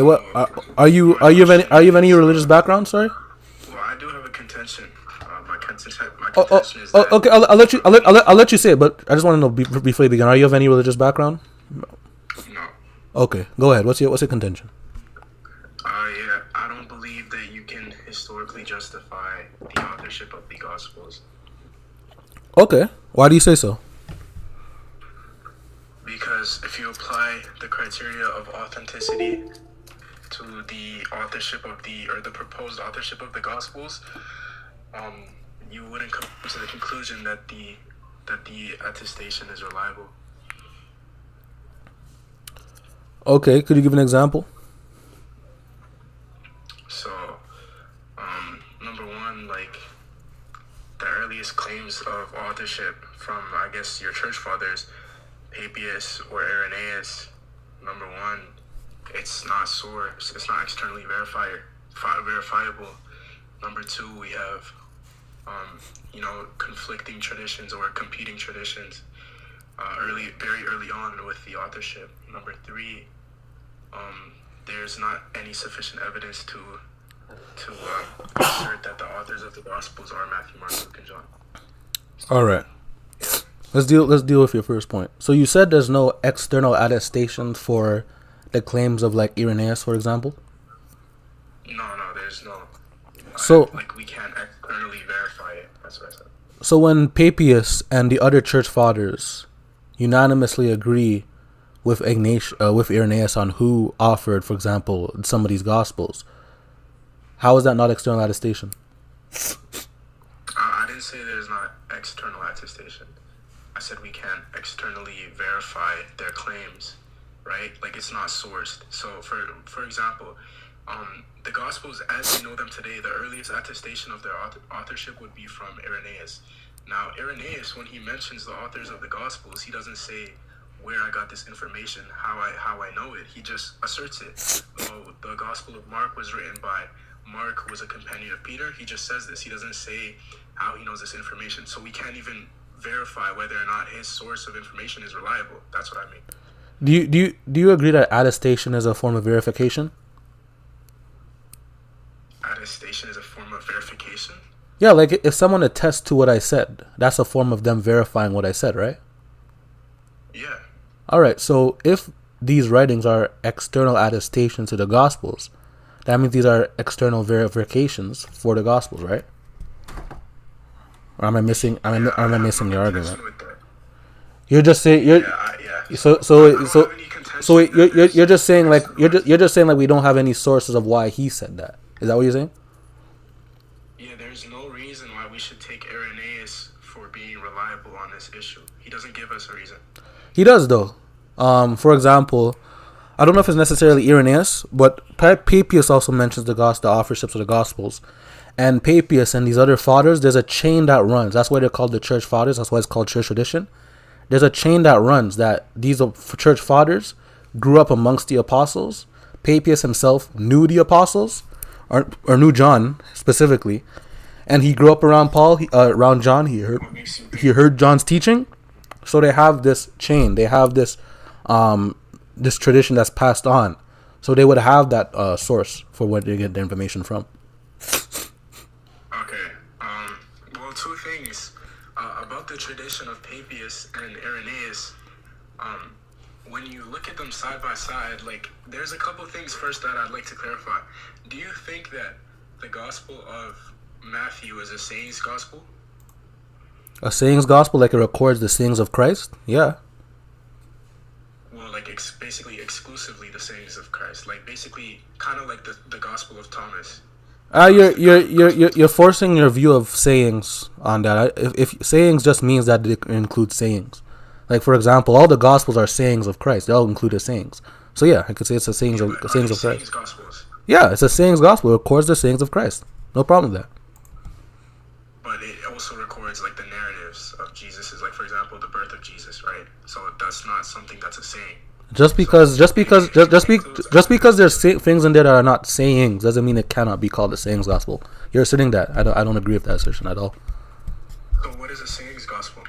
What are you of any religious background? Sorry. Well, I do have a contention. My Oh, oh, contention is oh, that okay. I'll let you say it, but I just want to know before you begin. Are you of any religious background? no. Okay, go ahead. What's your contention? Yeah, I don't believe that you can historically justify the authorship of the Gospels Okay, why do you say so? because if you apply the criteria of authenticity to the authorship of the proposed authorship of the Gospels, you wouldn't come to the conclusion that the attestation is reliable. Okay, could you give an example? So, number one, like the earliest claims of authorship from, I guess, your church fathers, Papias or Irenaeus. Number one, it's not source. It's not externally verifiable. Number two, we have, conflicting traditions or competing traditions. Very early on with the authorship. Number three, there's not any sufficient evidence to assert that the authors of the Gospels are Matthew, Mark, Luke, and John. All right. Let's deal with your first point. So you said there's no external attestation for the claims of like Irenaeus, for example. No, there's no. So we can't externally verify it. That's what I said. So when Papias and the other church fathers unanimously agree with Irenaeus on who offered, for example, some of these gospels, how is that not external attestation? I didn't say there's not external attestation. I said we can't externally verify their claims, right? Like it's not sourced. So for example, the Gospels as we know them today, the earliest attestation of their authorship would be from Irenaeus. Now, Irenaeus, when he mentions the authors of the Gospels, he doesn't say where I got this information, how I know it. He just asserts it. The Gospel of Mark was written by Mark, who was a companion of Peter. He just says this. He doesn't say how he knows this information. So we can't even verify whether or not his source of information is reliable. That's what I mean. Do you agree that attestation is a form of verification? Attestation is a form of verification? Yeah, like if someone attests to what I said, that's a form of them verifying what I said, right? Yeah. All right, so if these writings are external attestations to the Gospels, that means these are external verifications for the Gospels, right? Or am I missing? Am I missing the argument? You're just saying you're. Yeah. So you're just saying like you're just saying like we don't have any sources of why he said that. Is that what you're saying? Yeah, there's no reason why we should take Irenaeus for being reliable on this issue. He doesn't give us a reason. He does though. For example, I don't know if it's necessarily Irenaeus, but Papias also mentions the authorships of the Gospels. And Papias and these other fathers, there's a chain that runs. That's why they're called the church fathers. That's why it's called church tradition. There's a chain that runs that these church fathers grew up amongst the apostles. Papias himself knew the apostles, or knew John specifically, and he grew up around around John. He heard John's teaching. So they have this chain. They have this this tradition that's passed on. So they would have that source for where they get their information from. Okay. Well, two things about the tradition of Papias and Irenaeus. When you look at them side by side, like there's a couple things first that I'd like to clarify. Do you think that the Gospel of Matthew is a sayings gospel? A sayings gospel, like it records the sayings of Christ? Yeah. Well, like basically exclusively the sayings of Christ, like basically kind of like the Gospel of Thomas. You're forcing your view of sayings on that. If sayings just means that it includes sayings, like for example, all the Gospels are sayings of Christ. They all include the sayings. So yeah, I could say it's a sayings of Christ. Gospels? Yeah, it's a sayings gospel. It records the sayings of Christ. No problem with that. But it also records like the narratives of Jesus, like for example the birth of Jesus, right? So that's not something that's a saying. Just because there's things in there that are not sayings doesn't mean it cannot be called a sayings gospel. You're asserting that. I don't agree with that assertion at all. So what is a sayings gospel?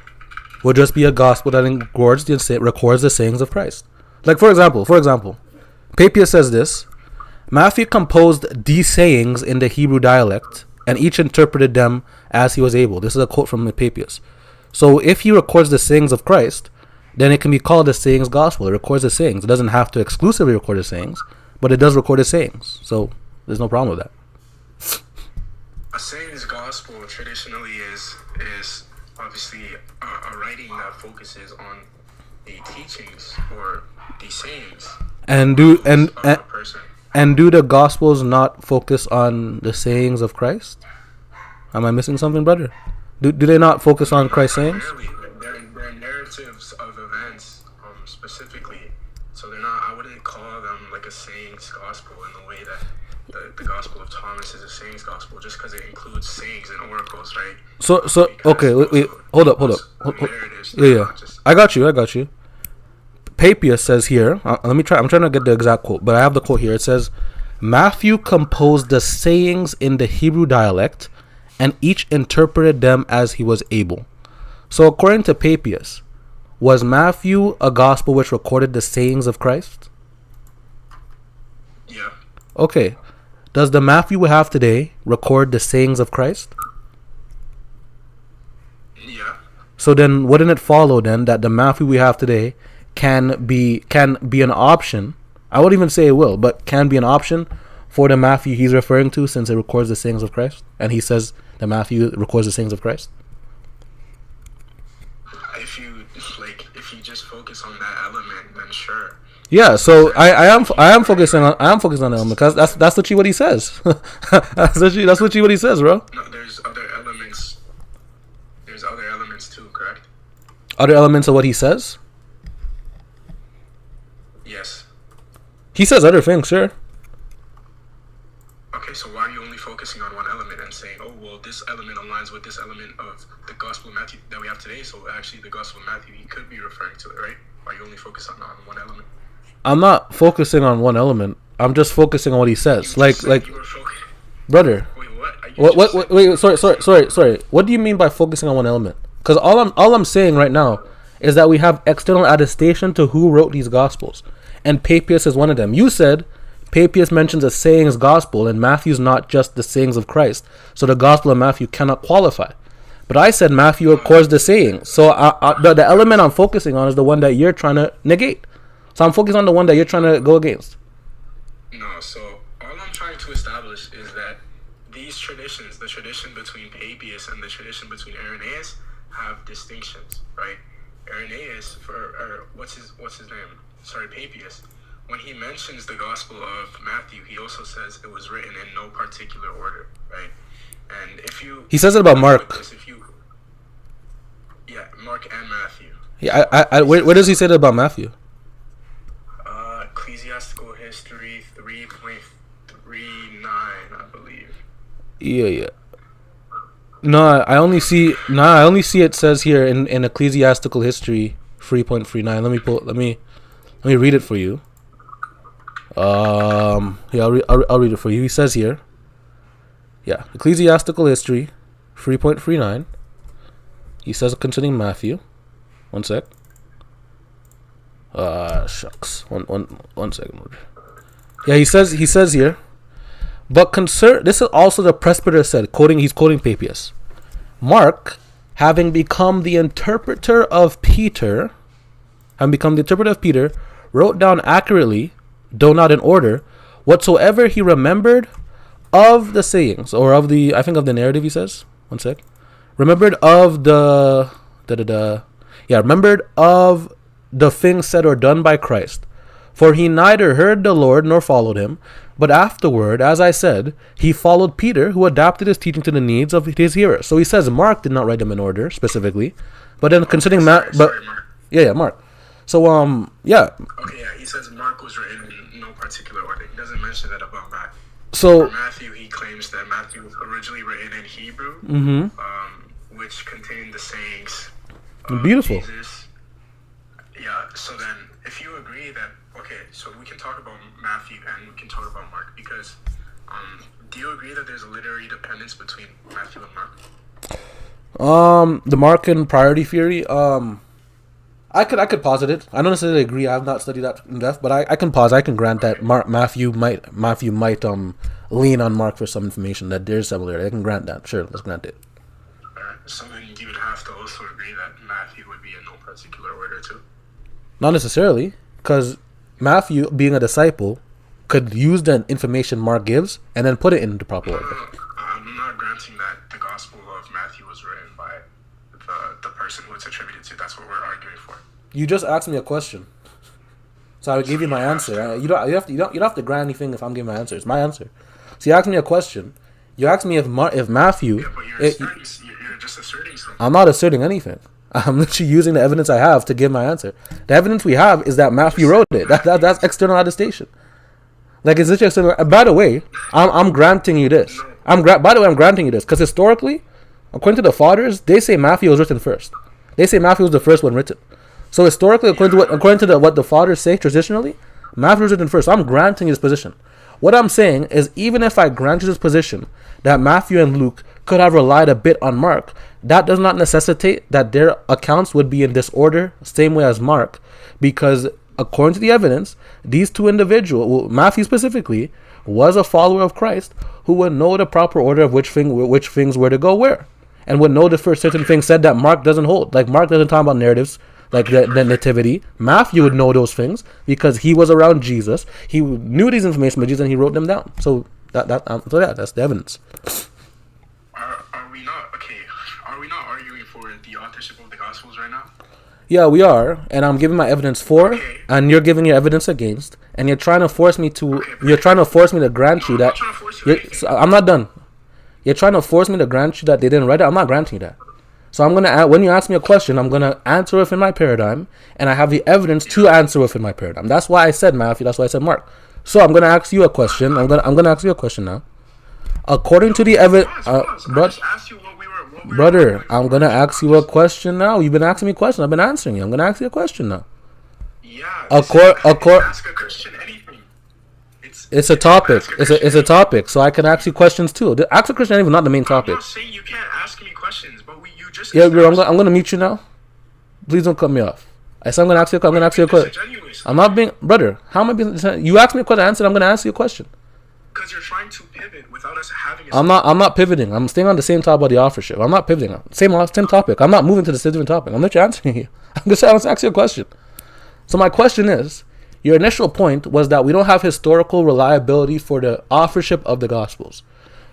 Would just be a gospel that records the sayings of Christ. Like for example, Papias says this, Matthew composed these sayings in the Hebrew dialect, and each interpreted them as he was able. This is a quote from Papias. So if he records the sayings of Christ, then it can be called the sayings gospel. It records the sayings. It doesn't have to exclusively record the sayings, but it does record the sayings. So there's no problem with that. A sayings gospel traditionally is obviously a writing that focuses on the teachings or the sayings. And do the gospels not focus on the sayings of Christ? Am I missing something, brother? Do they not focus on Christ's sayings? They're narratives of events, specifically. So they're not. I wouldn't call them like a sayings gospel in the way that the Gospel of Thomas is a sayings gospel, just because it includes sayings and oracles, right? So okay, wait, hold up. Yeah. I got you. Papias says here. Let me try. I'm trying to get the exact quote, but I have the quote here. It says, Matthew composed the sayings in the Hebrew dialect, and each interpreted them as he was able. So according to Papias, was Matthew a gospel which recorded the sayings of Christ? Yeah. Okay. Does the Matthew we have today record the sayings of Christ? Yeah. So then wouldn't it follow then that the Matthew we have today can be an option? I wouldn't even say it will, but can be an option for the Matthew he's referring to, since it records the sayings of Christ, and he says the Matthew records the sayings of Christ. If you just focus on that element, then sure. Yeah, so I am focusing on the element, because that's literally what he says. that's literally what he says, bro. No, there's other elements. There's other elements too, correct? Other elements of what he says? Yes. He says other things, sure. Okay, so why are you only focusing on one element and saying, oh, well, this element aligns with this element of the Gospel of Matthew that we have today, so actually the Gospel of Matthew, he could be referring to it, right? Why are you only focusing on one element? I'm not focusing on one element. I'm just focusing on what he says. Brother. Wait, what? Wait, sorry. What do you mean by focusing on one element? Because all I'm saying right now is that we have external attestation to who wrote these gospels, and Papias is one of them. You said Papias mentions a sayings gospel, and Matthew's not just the sayings of Christ, so the Gospel of Matthew cannot qualify. But I said Matthew records the sayings, so the element I'm focusing on is the one that you're trying to negate. So I'm focused on the one that you're trying to go against. No, so all I'm trying to establish is that these traditions, the tradition between Papias and the tradition between Irenaeus, have distinctions, right? Irenaeus, what's his name? Sorry, Papias. When he mentions the Gospel of Matthew, he also says it was written in no particular order, right? And he says it about Mark. Mark and Matthew. Yeah, where does he say that about Matthew? Ecclesiastical History 3.39, I believe. Yeah. No, I only see it says here in Ecclesiastical History 3.39. Let me read it for you. Yeah, I'll read it for you. He says here, yeah, Ecclesiastical History 3.39. He says concerning Matthew. One sec. Shucks. One second. Yeah, he says here, but this is also the presbyter said, he's quoting Papias. Mark, having become the interpreter of Peter, wrote down accurately, though not in order, whatsoever he remembered of the sayings, or of the narrative, he says. One sec. Remembered of remembered of the things said or done by Christ. For he neither heard the Lord nor followed him, but afterward, as I said, he followed Peter, who adapted his teaching to the needs of his hearers. So he says Mark did not write them in order specifically, but then considering Mark. Yeah, Mark. So yeah. Okay, yeah, he says Mark was written in no particular order. He doesn't mention that about Matthew. So for Matthew, he claims that Matthew was originally written in Hebrew, which contained the sayings of beautiful. Jesus. Yeah, so then if you agree that, okay, so we can talk about Matthew and we can talk about Mark, because do you agree that there's a literary dependence between Matthew and Mark? The Markan priority theory, I could posit it. I don't necessarily agree. I have not studied that in depth, but I can pause. I can grant that Matthew might lean on Mark for some information that there's similarity. I can grant that. Sure, let's grant it. So then you would have to also agree that Matthew would be in no particular order too. Not necessarily, because Matthew, being a disciple, could use the information Mark gives and then put it into proper order. I'm not granting that the Gospel of Matthew was written by the person who it's attributed to. That's what we're arguing for. You just asked me a question, so I would give you my answer. You don't have to grant anything if I'm giving my answer. It's my answer. So you asked me a question. You asked me if Matthew. Yeah, but you're just asserting something. I'm not asserting anything. I'm literally using the evidence I have to give my answer. The evidence we have is that Matthew wrote it. That's external attestation. Like, it's literally external. By the way, I'm granting you this. I'm granting you this because historically, according to the fathers, they say Matthew was written first. They say Matthew was the first one written. So historically, according to what the fathers say traditionally, Matthew was written first. So I'm granting you this position. What I'm saying is, even if I grant you this position that Matthew and Luke could have relied a bit on Mark, that does not necessitate that their accounts would be in disorder, same way as Mark, because according to the evidence, these two individuals, Matthew specifically, was a follower of Christ who would know the proper order of which things were to go where, and would know the first certain things said that Mark doesn't hold. Like, Mark doesn't talk about narratives, like the nativity. Matthew would know those things because he was around Jesus. He knew these information about Jesus and he wrote them down. So that's the evidence. Are we not okay? Are we not arguing for the authorship of the Gospels right now? Yeah, we are, and I'm giving my evidence for, and you're giving your evidence against, and you're trying to force me to. You're trying to force me to grant you that. I'm not done. You're trying to force me to grant you that they didn't write it. I'm not granting you that. So I'm gonna, when you ask me a question, I'm gonna answer within my paradigm, and I have the evidence to answer within my paradigm. That's why I said Matthew. That's why I said Mark. So I'm gonna ask you a question. I'm gonna ask you a question now. According to the evidence, brother, I'm gonna ask you a question now. You've been asking me questions. I've been answering you. I'm gonna ask you a question now. Yeah. Ask a Christian anything. It's a topic. It's a topic. So I can ask you questions too. Ask a Christian anything, not the main topic. I'm not saying you can't ask me questions, but you just. Yeah, bro. I'm gonna mute you now. Please don't cut me off. I said I'm gonna ask you a question. I'm not being, brother. How am I being? You asked me a question. I answered. I'm gonna ask you a question. Because you're trying to pivot without us having. I'm not pivoting. I'm staying on the same topic about the authorship. I'm not pivoting. Same topic. I'm not moving to the different topic. I'm literally answering you. I'm just asking you a question. So my question is, your initial point was that we don't have historical reliability for the authorship of the Gospels.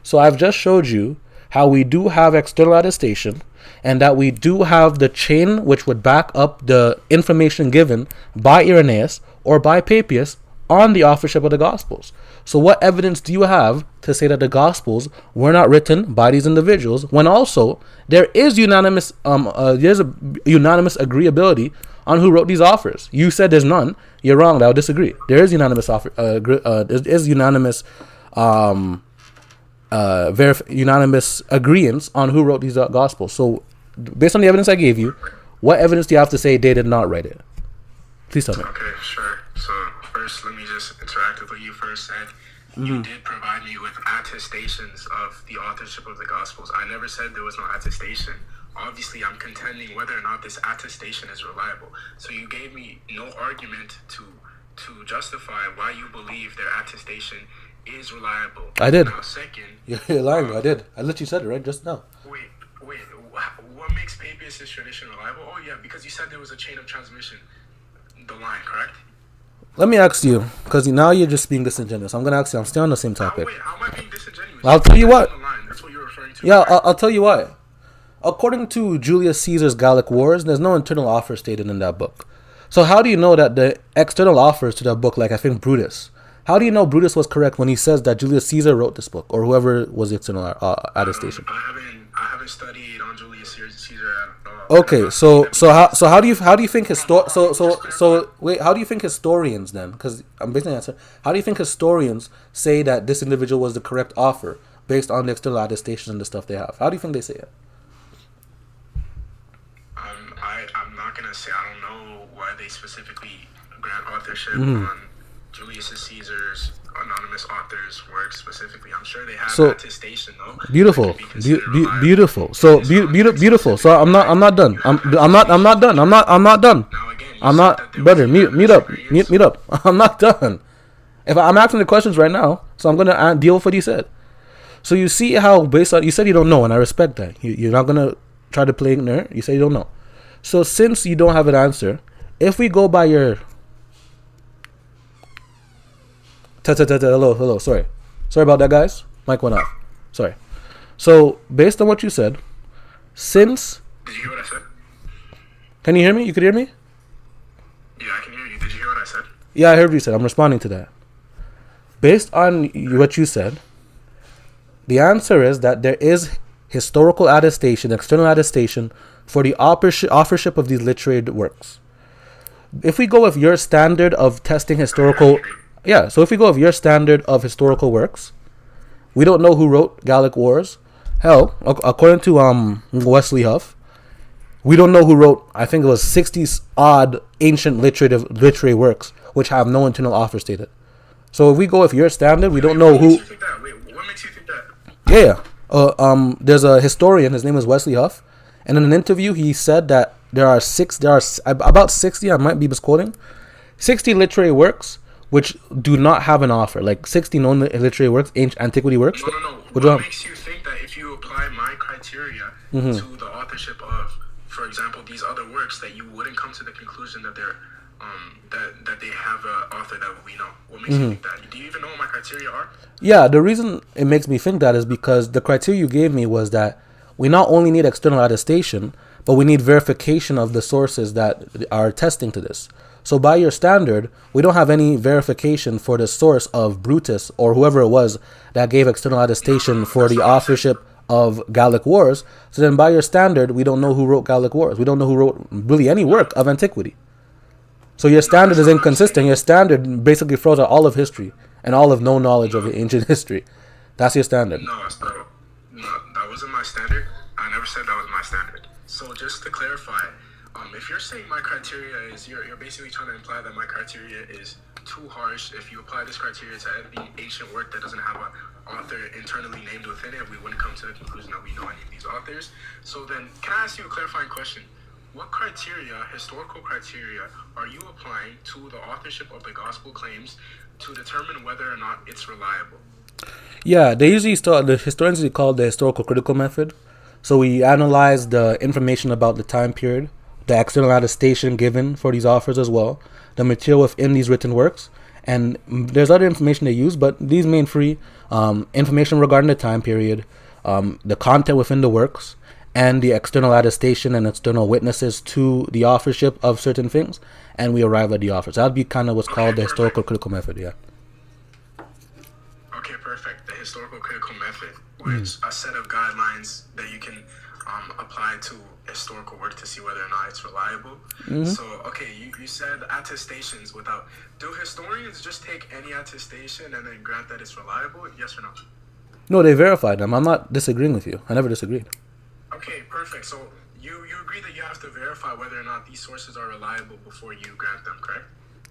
So I've just showed you how we do have external attestation, and that we do have the chain which would back up the information given by Irenaeus or by Papias on the authorship of the Gospels. So what evidence do you have to say that the Gospels were not written by these individuals, when also there is unanimous agreeability on who wrote these authors? You said there's none. You're wrong. I'll disagree. There is unanimous unanimous agreements on who wrote these Gospels. So based on the evidence I gave you, what evidence do you have to say they did not write it? Please tell me. Okay, sure. So first, let me just interact with what you first said. You did provide me with attestations of the authorship of the Gospels. I never said there was no attestation. Obviously, I'm contending whether or not this attestation is reliable. So you gave me no argument to justify why you believe their attestation is reliable. I did. Now, second, you're lying. I did. I literally said it right just now. Wait. What makes Papias' tradition reliable? Oh yeah, because you said there was a chain of transmission. The line, correct? Let me ask you, because now you're just being disingenuous. I'm going to ask you. I'm still on the same topic. How am I being disingenuous? I'll tell you what. That's what you're referring to. Yeah, I'll tell you why. According to Julius Caesar's Gallic Wars, there's no internal author stated in that book. So how do you know that the external authors to that book, like I think Brutus, how do you know Brutus was correct when he says that Julius Caesar wrote this book, or whoever was the external attestation? I haven't studied on Julius Caesar at all. Okay, so how do you think how do you think historians then? Because I'm basically answering. How do you think historians say that this individual was the correct author based on the external attestation and the stuff they have? How do you think they say it? I'm not gonna say I don't know why they specifically grant authorship on Julius Caesar's anonymous authors' works specifically. I'm sure they have attestation though. Beautiful. So beautiful. So I'm not done. I'm not done. and you I'm said not, that there was brother. Mute unanimous up. agreement. Mute up. I'm not done. If I'm asking the questions right now, so I'm gonna deal with what he said. So you see how based on you said you don't know, and I respect that. You're not gonna try to play ignorant. You say you don't know. So since you don't have an answer, if we go by your hello, sorry about that, guys. Mic went off. Sorry. So based on what you said, since Did you hear what I said? can you hear me? You could hear me? Yeah, I can hear you. Did you hear what I said? Yeah, I heard what you said. I'm responding to that. Based on what you said, the answer is that there is historical attestation, external attestation for the authorship of these literary works. If we go with your standard of testing historical, yeah. So if we go with your standard of historical works, we don't know who wrote Gallic Wars. Hell, according to Wesley Huff, we don't know who wrote. I think it was 60 odd ancient literary works which have no internal author stated. So if we go with your standard, we don't know who. What makes you think that? Yeah. There's a historian. His name is Wesley Huff, and in an interview, he said that there are about 60. I might be misquoting, 60 literary works which do not have an author, like 60 known literary works, ancient antiquity works. No. What makes you think that if you apply my criteria to the authorship of, for example, these other works, that you wouldn't come to the conclusion that they're that they have an author that we know? What makes you think that? Do you even know what my criteria are? Yeah, the reason it makes me think that is because the criteria you gave me was that we not only need external attestation, but we need verification of the sources that are attesting to this. So by your standard, we don't have any verification for the source of Brutus or whoever it was that gave external attestation for the authorship of Gallic Wars. So then by your standard, we don't know who wrote Gallic Wars. We don't know who wrote really any work of antiquity. So your standard is inconsistent. Your standard basically throws out all of history and all of no knowledge of ancient history. That's your standard. No, that wasn't my standard. I never said that was my standard. So just to clarify, if you're saying my criteria is, you're basically trying to imply that my criteria is too harsh. If you apply this criteria to any ancient work that doesn't have an author internally named within it, we wouldn't come to the conclusion that we know any of these authors. So then, can I ask you a clarifying question? What criteria, historical criteria, are you applying to the authorship of the gospel claims to determine whether or not it's reliable? Yeah, they usually the historians usually call it the historical critical method. So we analyze the information about the time period, the external attestation given for these authors as well, the material within these written works, and there's other information they use, but these main three, information regarding the time period, the content within the works, and the external attestation and external witnesses to the authorship of certain things, and we arrive at the authors. That'd be kind of what's called the historical critical method, yeah. Okay, perfect. The historical critical method, which a set of guidelines that you can apply to historical work to see whether or not it's reliable. So, okay, you said attestations without... Do historians just take any attestation and then grant that it's reliable? Yes or no? No, they verified them. I'm not disagreeing with you. I never disagreed. Okay, perfect. So you agree that you have to verify whether or not these sources are reliable before you grant them, correct?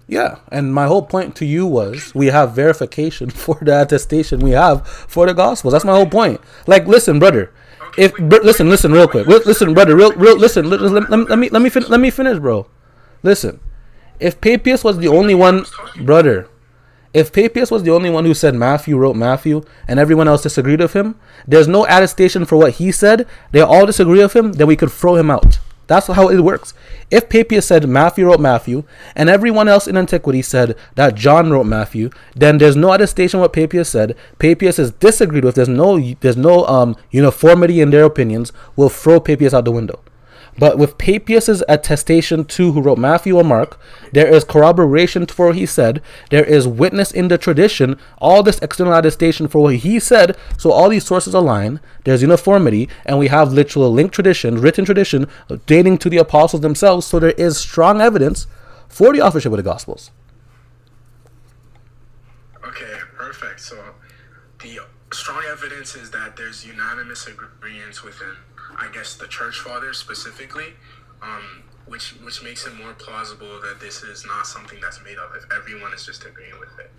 Yeah, and my whole point to you was we have verification for the attestation we have for the Gospels. That's my whole point. Like, listen, brother. Okay, Listen, real quick. Listen, brother. Listen. Let me finish, bro. Listen. If Papias was the only one, brother. If Papias was the only one who said Matthew wrote Matthew and everyone else disagreed with him, there's no attestation for what he said, they all disagree with him, then we could throw him out. That's how it works. If Papias said Matthew wrote Matthew and everyone else in antiquity said that John wrote Matthew, then there's no attestation what Papias said. Papias is disagreed with. There's no uniformity in their opinions. We'll throw Papias out the window. But with Papias' attestation to who wrote Matthew or Mark, there is corroboration for what he said. There is witness in the tradition. All this external attestation for what he said. So all these sources align. There's uniformity. And we have literal linked tradition, written tradition, dating to the apostles themselves. So there is strong evidence for the authorship of the Gospels. Okay, perfect. So the strong evidence is that there's unanimous agreement within, I guess, the church fathers specifically, which makes it more plausible that this is not something that's made up if everyone is just agreeing with it.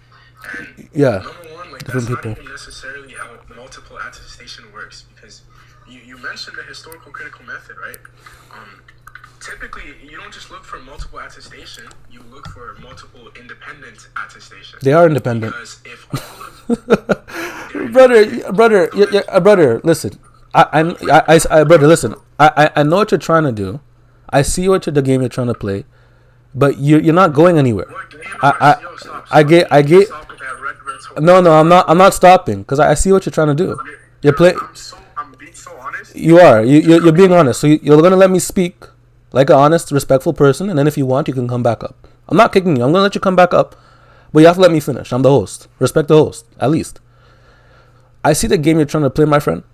And yeah, number one, like, that's not even necessarily how multiple attestation works, because you mentioned the historical critical method, right? typically you don't just look for multiple attestation. You look for multiple independent attestation. They are independent. Because if all of brother, listen. Brother, listen. I know what you're trying to do. I see the game you're trying to play, but you're not going anywhere. I get. No, I'm not stopping because I see what you're trying to do. You're playing. I'm being so honest. You are. You're being honest. So you're gonna let me speak like an honest, respectful person, and then if you want, you can come back up. I'm not kicking you. I'm gonna let you come back up, but you have to let me finish. I'm the host. Respect the host, at least. I see the game you're trying to play, my friend.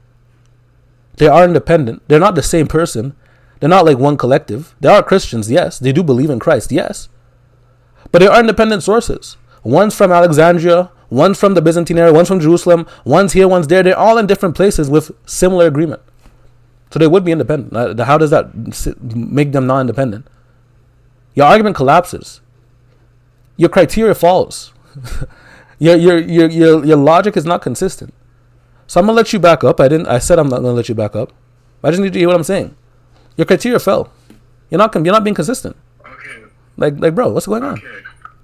They are independent. They're not the same person. They're not like one collective. They are Christians, yes. They do believe in Christ, yes. But they are independent sources. One's from Alexandria, one's from the Byzantine area, one's from Jerusalem, one's here, one's there. They're all in different places with similar agreement. So they would be independent. How does that make them not independent? Your argument collapses. Your criteria falls. Your logic is not consistent. So I'm gonna let you back up. I said I'm not gonna let you back up. I just need to hear what I'm saying. Your criteria fell. You're not being consistent. Okay. Like, bro, what's going on? Okay.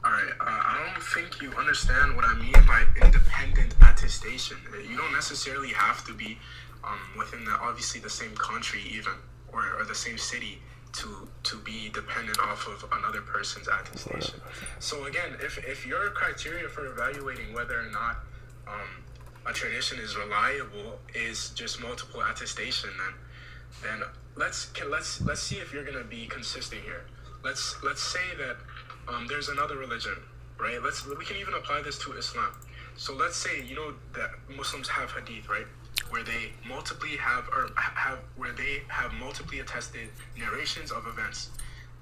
All right. I don't think you understand what I mean by independent attestation. You don't necessarily have to be within obviously the same country even or the same city to be dependent off of another person's attestation. So again, if your criteria for evaluating whether or not a tradition is reliable is just multiple attestation, then let's see if you're gonna be consistent here. Let's say that there's another religion, right? We can even apply this to Islam. So let's say that Muslims have hadith, right, where they multiply attested narrations of events.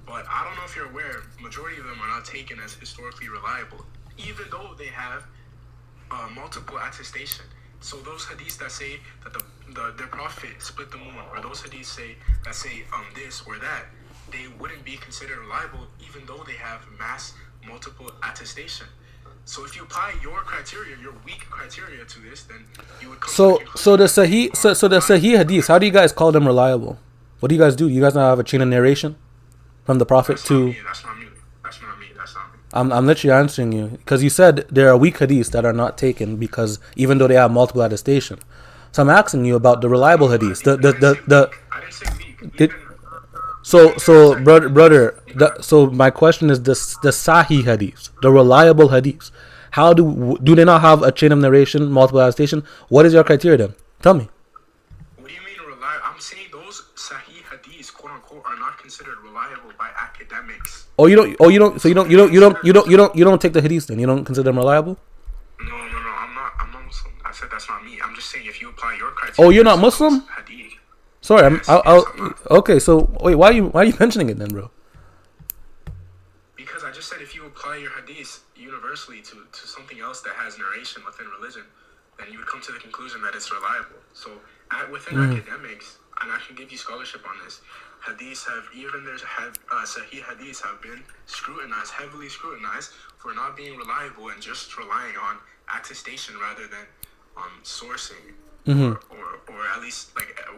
But I don't know if you're aware, majority of them are not taken as historically reliable, even though they have multiple attestation. So those hadiths that say that their prophet split the moon, or those hadiths that say this or that, they wouldn't be considered reliable, even though they have mass multiple attestation. So if you apply your criteria, your weak criteria to this, then you would come to the Sahih hadiths, how do you guys call them reliable? What do you guys do? You guys not have a chain of narration from the prophet to? That's not me. I'm literally answering you because you said there are weak hadiths that are not taken because even though they have multiple attestation. So I'm asking you about the reliable hadiths. I didn't say weak. So my question is the Sahih hadiths, the reliable hadiths. How do they not have a chain of narration, multiple attestation? What is your criteria then? Tell me. What do you mean reliable? I'm saying those Sahih hadiths, quote unquote, are not considered reliable by academics. You don't take the hadiths then? You don't consider them reliable? No, I'm not Muslim. I said that's not me. I'm just saying if you apply your criteria. Oh, you're not Muslim? Hadith. Sorry, Yes, okay. So wait, why are you mentioning it then, bro? Because I just said if you apply your hadith universally to something else that has narration within religion, then you would come to the conclusion that it's reliable. So within academics, and I can give you scholarship on this, hadiths Sahih hadiths have been heavily scrutinized for not being reliable and just relying on attestation rather than sourcing. Or at least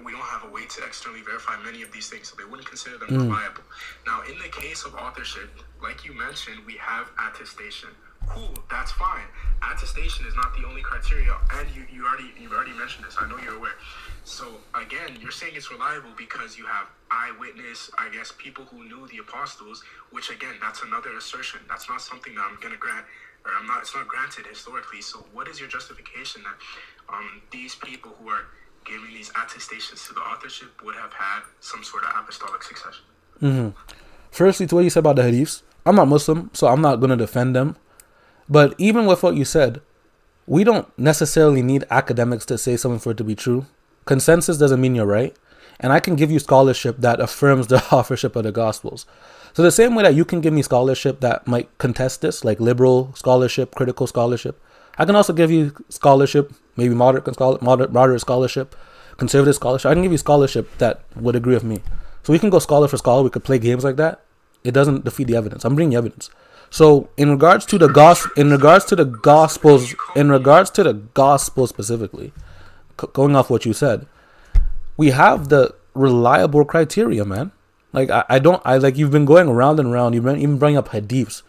we don't have a way to externally verify many of these things, so they wouldn't consider them reliable. Now, in the case of authorship, like you mentioned, we have attestation. Cool, that's fine. Attestation is not the only criteria, and you've already mentioned this. I know you're aware. So again, you're saying it's reliable because you have eyewitness, I guess, people who knew the apostles. Which again, that's another assertion. That's not something that I'm gonna grant. It's not granted historically. So what is your justification that these people who are giving these attestations to the authorship would have had some sort of apostolic succession? Firstly, to what you said about the hadiths, I'm not Muslim, so I'm not going to defend them. But even with what you said, we don't necessarily need academics to say something for it to be true. Consensus doesn't mean you're right. And I can give you scholarship that affirms the authorship of the Gospels. So the same way that you can give me scholarship that might contest this, like liberal scholarship, critical scholarship, I can also give you scholarship, maybe moderate scholarship, conservative scholarship. I can give you scholarship that would agree with me. So we can go scholar for scholar. We could play games like that. It doesn't defeat the evidence. I'm bringing evidence. So in regards to the gospel specifically, going off what you said, we have the reliable criteria, man. Like I like you've been going around and around. You've been even bringing up hadiths,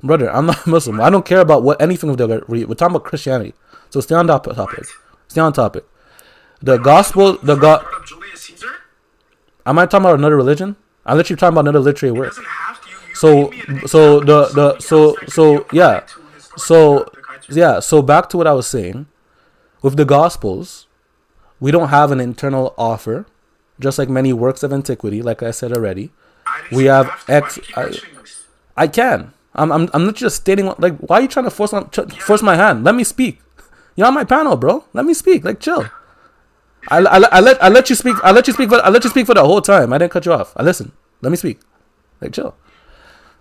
brother. I'm not Muslim. I don't care about what anything of the. We're talking about Christianity, so stay on topic. Stay on topic. The gospel, the God. Julius Caesar? Am I talking about another religion? I let you talk about another literary work. Doesn't have to. You So gave me an so example of the something so else that could be yeah. applied to historically So the criteria. yeah. So back to what I was saying. With the gospels, we don't have an internal offer, just like many works of antiquity. Like I said already, I didn't we say have you to. Why X. do you keep mentioning this? I can. I'm not just stating like why are you trying to force my hand? Let me speak. You're on my panel, bro. Let me speak. Like chill. I let you speak. I let you speak for the whole time. I didn't cut you off. I listen. Let me speak. Like chill.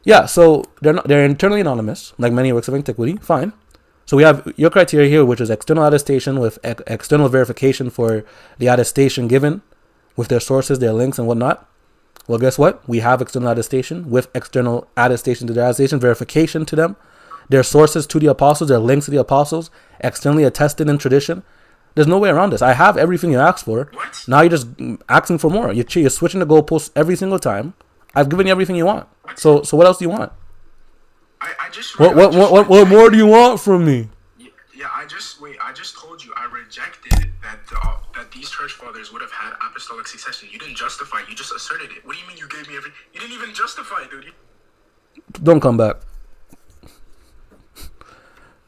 Yeah. So they're internally anonymous, like many works of antiquity. Fine. So we have your criteria here, which is external attestation with external verification for the attestation given, with their sources, their links, and whatnot. Well, guess what? We have external attestation with external attestation to their attestation, verification to them, their sources to the apostles, their links to the apostles, externally attested in tradition. There's no way around this. I have everything you asked for. What? Now you're just asking for more. You're switching the goalposts every single time. I've given you everything you want. So what else do you want? I just What more do you want from me? Yeah, I just told you I rejected that these church fathers would have had apostolic succession. You didn't justify it. You just asserted it. What do you mean you gave me you didn't even justify it, dude. Don't come back.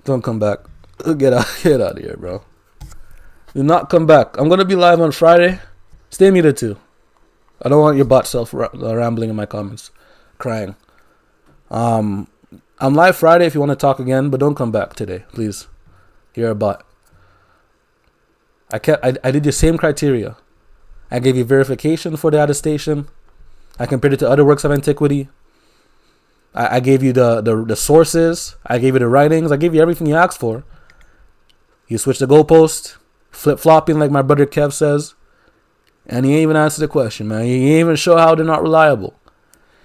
Don't come back. Get out of here, bro. Do not come back. I'm gonna be live on Friday. Stay muted too. I don't want your bot self rambling in my comments, crying. I'm live Friday if you want to talk again, but don't come back today, please. You're a bot. I did the same criteria. I gave you verification for the attestation. I compared it to other works of antiquity. I gave you the sources. I gave you the writings. I gave you everything you asked for. You switched the goalpost, flip-flopping like my brother Kev says, and he ain't even answered the question, man. He ain't even show how they're not reliable.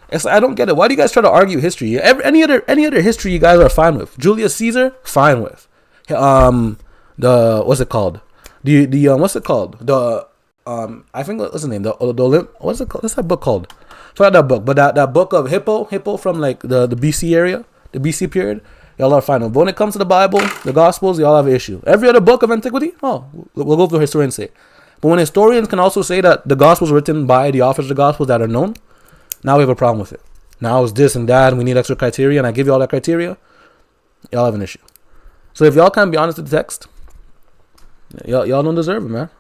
It's like, I don't get it. Why do you guys try to argue history? Any other history you guys are fine with. Julius Caesar, fine with. What's it called? What's it called? I think what's the name? What's it called? What's that book called? Forgot that book, but that book of Hippo from like the BC area, the BC period. Y'all are fine with. But when it comes to the Bible, the Gospels, y'all have an issue. Every other book of antiquity, we'll go for historians' sake. But when historians can also say that the Gospels were written by the authors of the Gospels that are known, now we have a problem with it. Now it's this and that, and we need extra criteria, and I give you all that criteria, y'all have an issue. So if y'all can't be honest with the text, y'all don't deserve it, man.